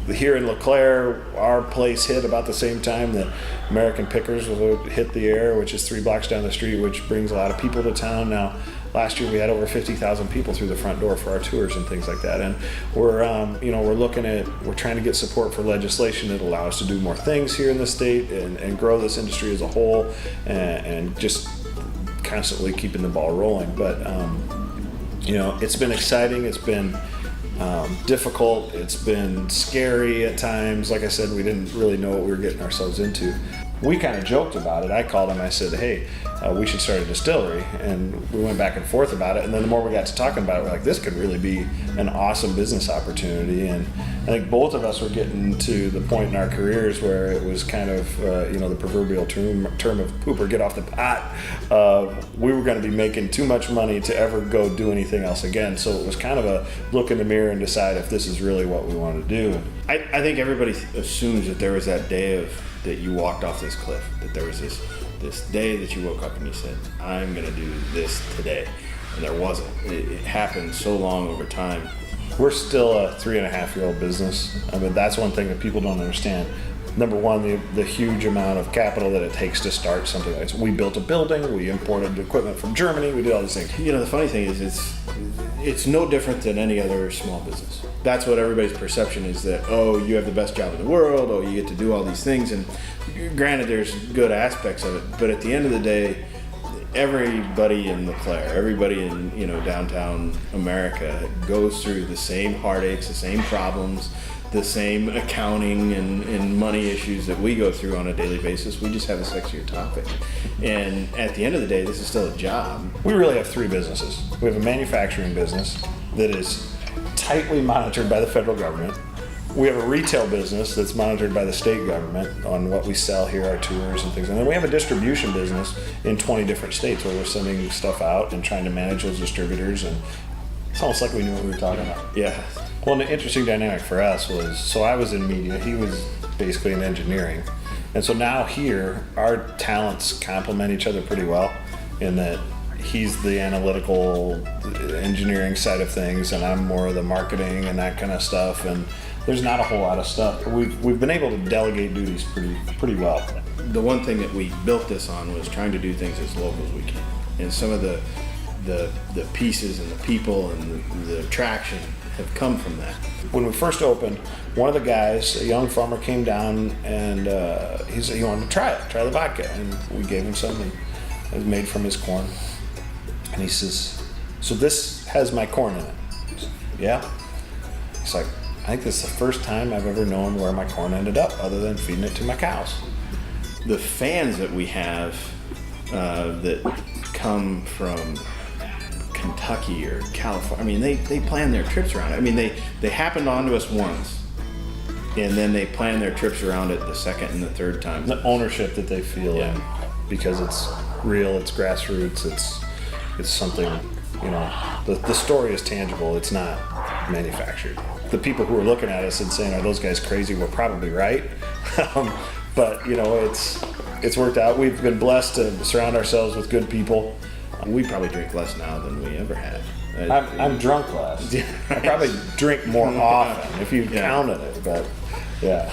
here in LeClaire, our place hit about the same time that American Pickers hit the air, which is 3 blocks down the street, which brings a lot of people to town. Now, last year we had over 50,000 people through the front door for our tours and things like that. And we're trying to get support for legislation that allow us to do more things here in the state and grow this industry as a whole, and just constantly keeping the ball rolling. But it's been exciting. It's been difficult. It's been scary at times. Like I said, we didn't really know what we were getting ourselves into. We kind of joked about it. I called him. I said, "Hey, we should start a distillery," and we went back and forth about it. And then the more we got to talking about it, we're like, "This could really be an awesome business opportunity." And I think both of us were getting to the point in our careers where it was kind of the proverbial term of poop or get off the pot. We were going to be making too much money to ever go do anything else again. So it was kind of a look in the mirror and decide if this is really what we want to do. I think everybody assumes that there was that day that you walked off this cliff, that there was this day that you woke up and you said, "I'm going to do this today," and there wasn't. It happened so long over time. We're still a 3.5-year-old business. I mean, that's one thing that people don't understand. Number one, the huge amount of capital that it takes to start something like this. We built a building, we imported equipment from Germany, we did all these things. The funny thing is it's no different than any other small business. That's what everybody's perception is, that, oh, you have the best job in the world, oh, you get to do all these things. And granted, there's good aspects of it, but at the end of the day, everybody in LeClaire, everybody in downtown America goes through the same heartaches, the same problems, the same accounting and money issues that we go through on a daily basis. We just have a sexier topic. And at the end of the day, this is still a job. We really have 3 businesses. We have a manufacturing business that is tightly monitored by the federal government. We have a retail business that's monitored by the state government on what we sell here, our tours and things. And then we have a distribution business in 20 different states where we're sending stuff out and trying to manage those distributors. And it's almost like we knew what we were talking about. Yeah. Well, the interesting dynamic for us was, so I was in media, he was basically in engineering. And so now here, our talents complement each other pretty well in that he's the analytical engineering side of things and I'm more of the marketing and that kind of stuff. And there's not a whole lot of stuff. We've been able to delegate duties pretty well. The one thing that we built this on was trying to do things as local as we can. And some of the pieces and the people and the traction have come from that. When we first opened, one of the guys, a young farmer, came down and he said he wanted to try the vodka. And we gave him some, and it was made from his corn. And he says, "So this has my corn in it?" I said, "Yeah." He's like, "I think this is the first time I've ever known where my corn ended up other than feeding it to my cows." The fans that we have that come from Kentucky or California, I mean, they plan their trips around it. I mean, they happened onto us once, and then they plan their trips around it the second and the third time. The ownership that they feel in, because it's real, it's grassroots, it's something, the story is tangible, it's not manufactured. The people who are looking at us and saying, "Are those guys crazy?" We're probably right. But it's worked out. We've been blessed to surround ourselves with good people. We probably drink less now than we ever have. I'm drunk less. I probably drink more often if you counted it, but yeah.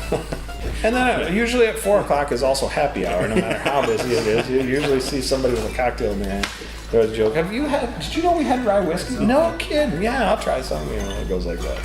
And then usually at 4 o'clock is also happy hour, no matter how busy it is. You usually see somebody with a cocktail in their hand. There's a joke. Did you know we had rye whiskey? No kidding. Yeah, I'll try some. It goes like that.